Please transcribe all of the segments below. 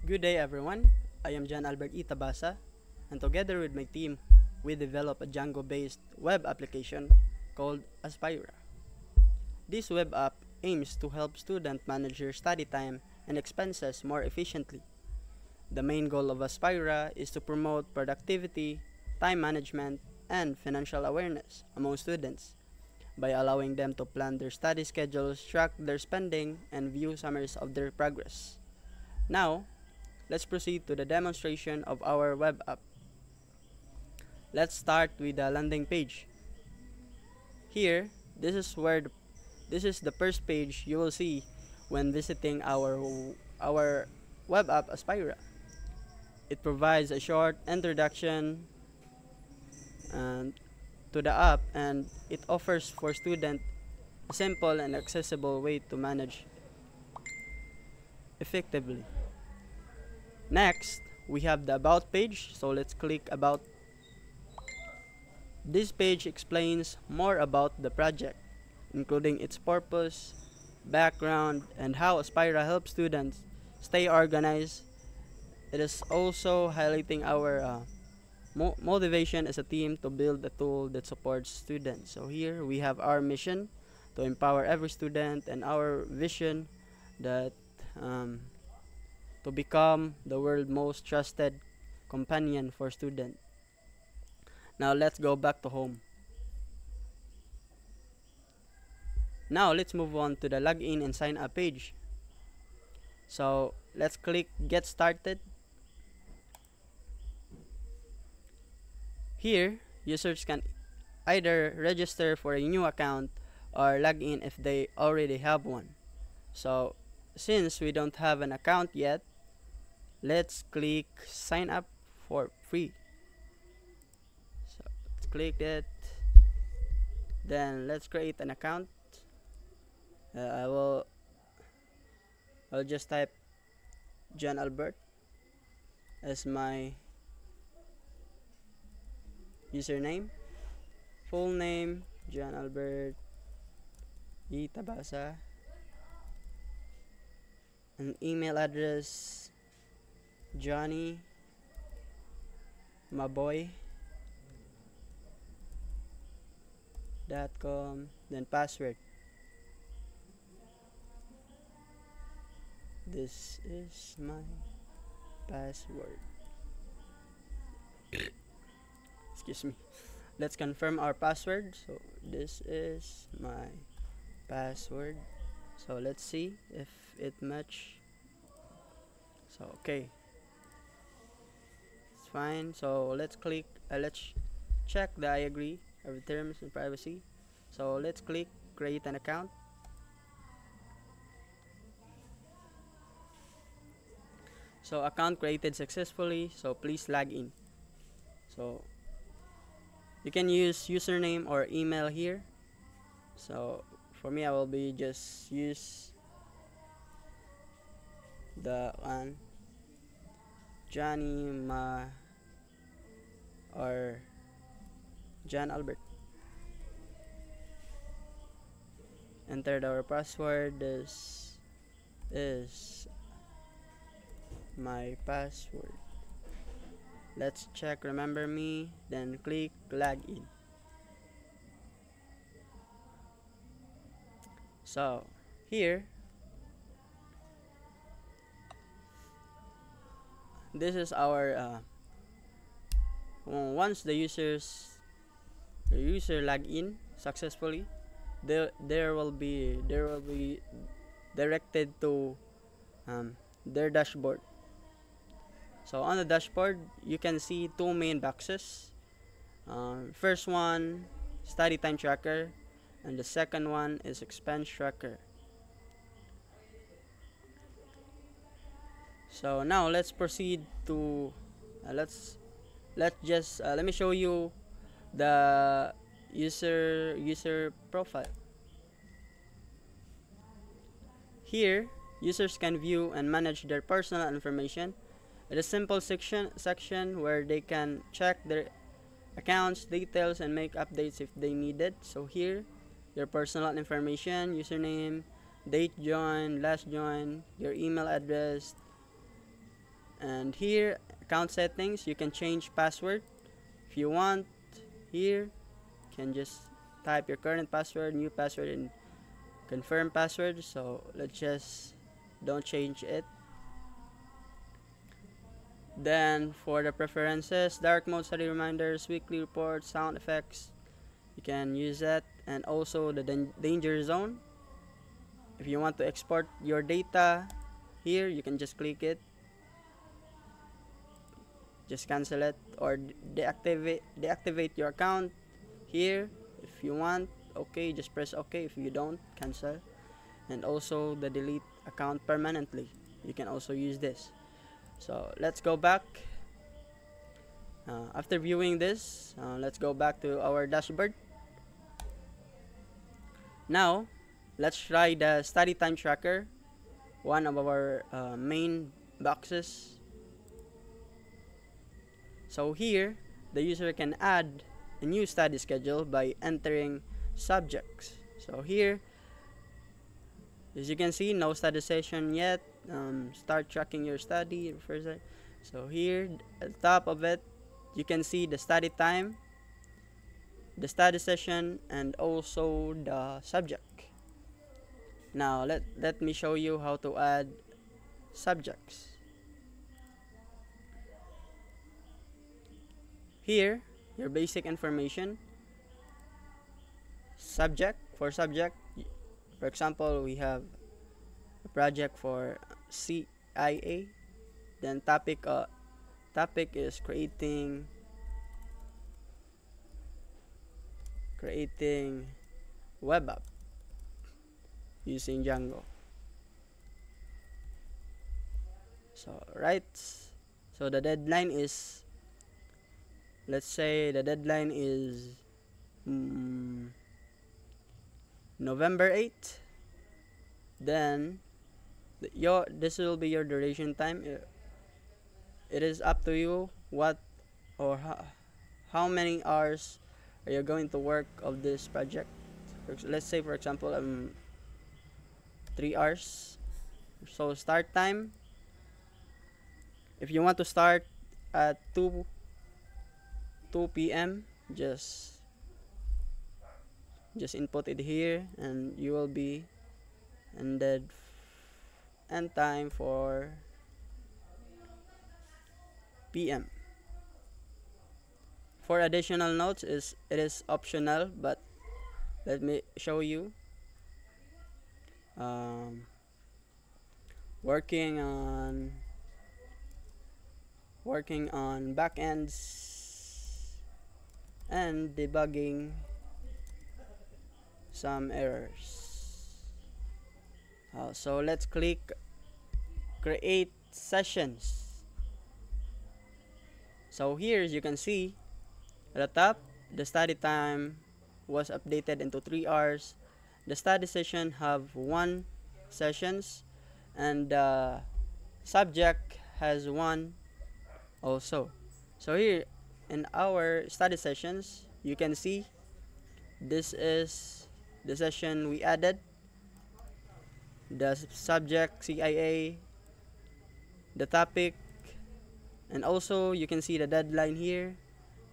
Good day everyone, I am John Albert Itabasa, and together with my team, we developed a Django-based web application called Aspira. This web app aims to help students manage their study time and expenses more efficiently. The main goal of Aspira is to promote productivity, time management, and financial awareness among students by allowing them to plan their study schedules, track their spending, and view summaries of their progress. Now, let's proceed to the demonstration of our web app. Let's start with the landing page. Here, this is the first page you will see when visiting our web app Aspira. It provides a short introduction and to the app, and it offers for students a simple and accessible way to manage effectively. Next, we have the About page, so let's click About. This page explains more about the project, including its purpose, background, and how Aspira helps students stay organized. It is also highlighting our motivation as a team to build a tool that supports students. So here we have our mission to empower every student and our vision that to become the world's most trusted companion for students. Now let's go back to home. Now let's move on to the login and sign up page. So let's click Get Started. Here, users can either register for a new account or log in if they already have one. So since we don't have an account yet, let's click Sign Up for free. So let's click it. Then let's create an account. I'll just type John Albert as my username. Full name John Albert Itabasa, an email address Johnny maboy.com, then password. This is my password. Excuse me. Let's confirm our password. So this is my password. So let's see if it match. So okay, it's fine. So let's click. Let's check the I agree of terms and privacy. So let's click create an account. So account created successfully. So please log in. So you can use username or email here. So for me, I will be just use the one Johnny Ma or John Albert. Enter our password. This is my password. Let's check remember me, then click login. So here, this is our once the user log in successfully, there will be directed to their dashboard. So on the dashboard, you can see two main boxes. First one, study time tracker, and the second one is expense tracker. So now let's proceed to let me show you the user profile. Here, users can view and manage their personal information. It is a simple section where they can check their accounts, details, and make updates if they need it. So here, your personal information, username, date join, last join, your email address, And here, account settings, you can change password if you want. Here you can just type your current password, new password, and confirm password. So let's just don't change it. Then for the preferences, dark mode, study reminders, weekly reports, sound effects, you can use that. And also the danger zone, if you want to export your data, here you can just click it, just cancel it, or deactivate your account here if you want. Okay, just press OK. If you don't, cancel. And also the delete account permanently, you can also use this. So let's go back. After viewing this, let's go back to our dashboard. Now let's try the study time tracker, one of our main boxes. So here the user can add a new study schedule by entering subjects. So here, as you can see, no study session yet. Start tracking your study first. So here at the top of it, you can see the study time, the study session, and also the subject. Now let me show you how to add subjects. Here, your basic information. Subject, for example, we have a project for CIA. Then topic is creating web app using Django. So so the deadline is, let's say the deadline is November 8th. Then this will be your duration time. It is up to you what or how many hours are you going to work of this project. Let's say for example 3 hours. So start time, if you want to start at 2 p.m. just input it here, and you will be ended end time for p.m. For additional notes, it is optional, but let me show you. Working on backends and debugging some errors. So let's click create sessions. So here, as you can see at the top, the study time was updated into 3 hours. The study session have 1 sessions, and the subject has 1 also. So here in our study sessions, you can see this is the session we added, the subject CIA, the topic, and also you can see the deadline here,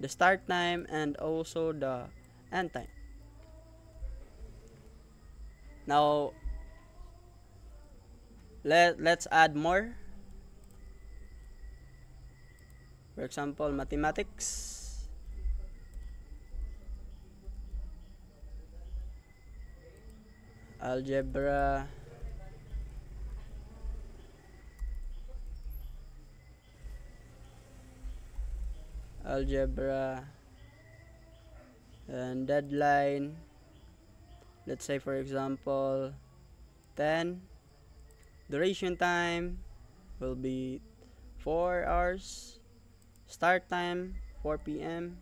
the start time, and also the end time. Now let's add more. For example, mathematics, algebra, and deadline, let's say for example 10. Duration time will be 4 hours. Start time 4 p.m.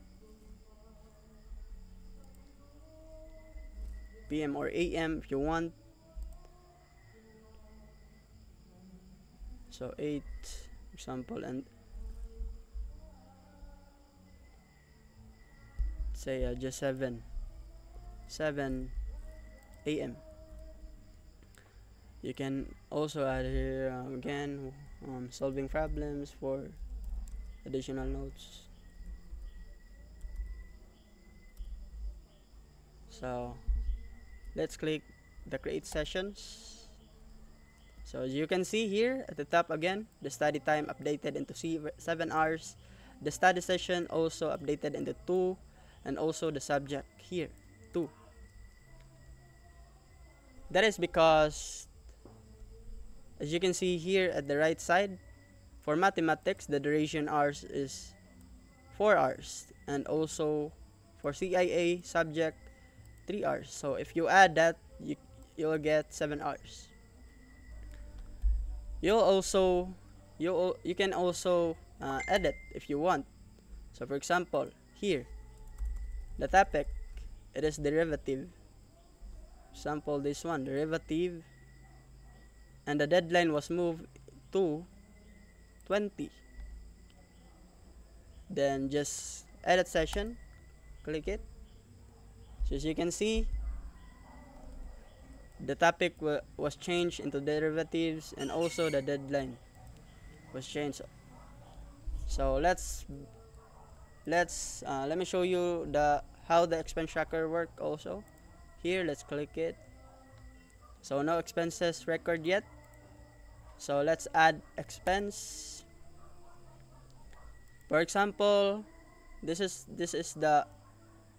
or AM if you want. So 8 example, and say just 7 a.m. You can also add here again solving problems for additional notes. So let's click the create sessions. So as you can see here at the top again, the study time updated into 7 hours. The study session also updated into 2, and also the subject here 2. That is because, as you can see here at the right side, for mathematics the duration hours is 4 hours, and also for CIA subject 3 hours. So if you add that, you'll get 7 hours. You can also edit if you want. So for example, here the topic, it is derivative. Example, this one, derivative, and the deadline was moved to 20. Then just edit session, click it. So as you can see, the topic was changed into derivatives, and also the deadline was changed. So let me show you how the expense tracker work also. Here, let's click it. So no expenses record yet. So let's add expense. For example, this is the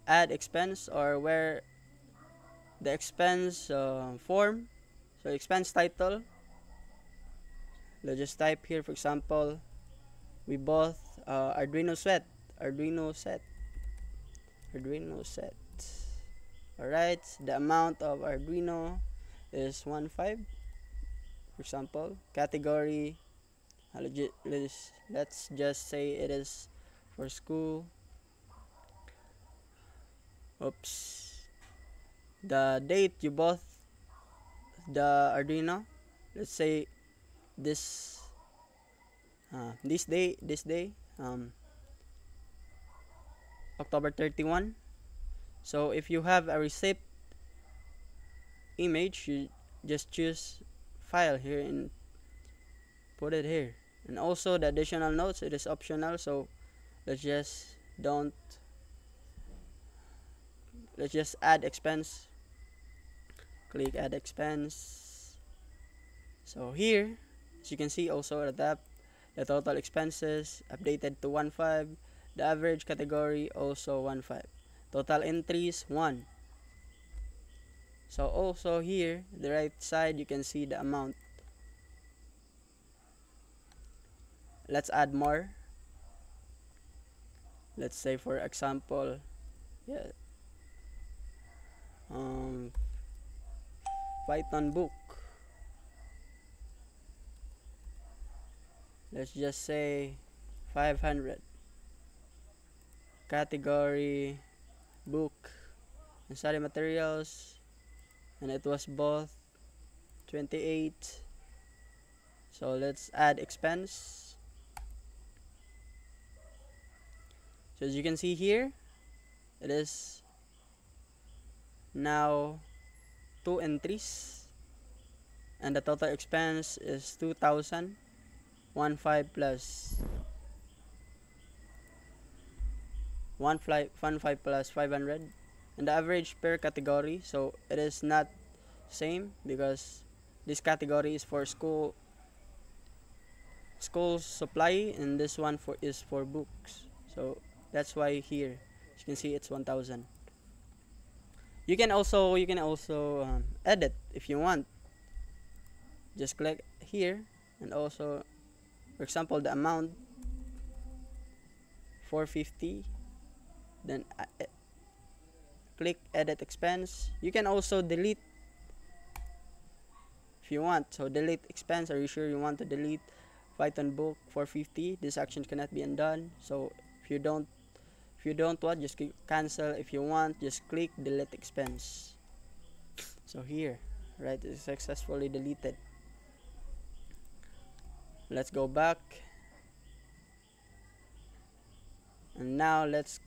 add expense, or where the expense form. So expense title, let's just type here, for example, we bought Arduino set. Alright, the amount of Arduino is 15, for example. Category, let's just say it is for school. Oops. The date you bought the Arduino, let's say this day, October 31. So if you have a receipt image, you just choose file here and put it here. And also the additional notes, it is optional, so let's just add expense. Click add expense. So here, as you can see also at the top, the total expenses updated to 15. The average category also 15. Total entries 1. So also here, the right side, you can see the amount. Let's add more. Let's say, for example, Python book. Let's just say 500. Category book and study materials, and it was both 28. So let's add expense. So as you can see here, it is now 2 entries, and the total expense is 2,000. 15 plus 500, and the average per category. So it is not same, because this category is for school supply, and this one is for books. So that's why here you can see it's 1,000. You can also edit if you want. Just click here, and also, for example, the amount 450. Then click edit expense. You can also delete if you want. So delete expense. Are you sure you want to delete Python book 450? This action cannot be undone. So if you don't want, just click cancel. If you want, just click delete expense. So here, right, it's successfully deleted. Let's go back, and now let's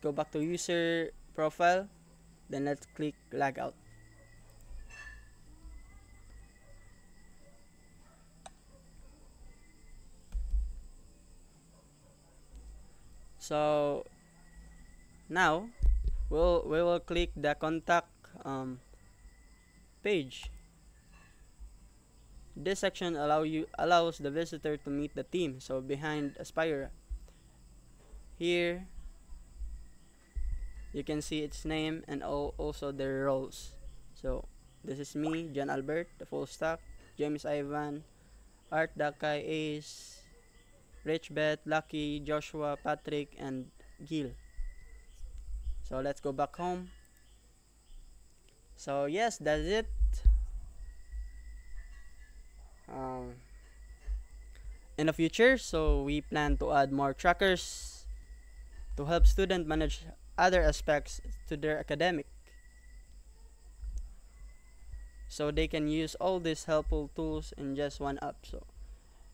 go back to user profile. Then let's click log out. So now we will click the contact page. This section allows the visitor to meet the team. So behind Aspira, here you can see its name and also their roles. So this is me, John Albert, the full stack, James Ivan, Art Dakay, Ace, Rich Bet, Lucky, Joshua, Patrick, and Gil. So let's go back home. So yes, that's it. In the future, so we plan to add more trackers to help students manage other aspects to their academic, so they can use all these helpful tools in just one app. So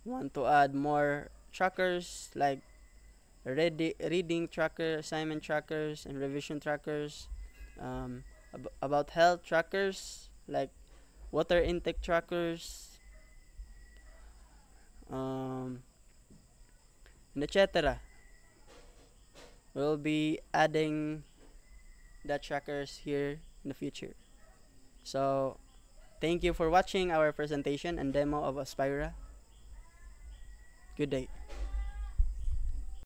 want to add more trackers like reading tracker, assignment trackers, and revision trackers, about health trackers like water intake trackers, and etc. We'll be adding the trackers here in the future. So thank you for watching our presentation and demo of Aspira. Good day.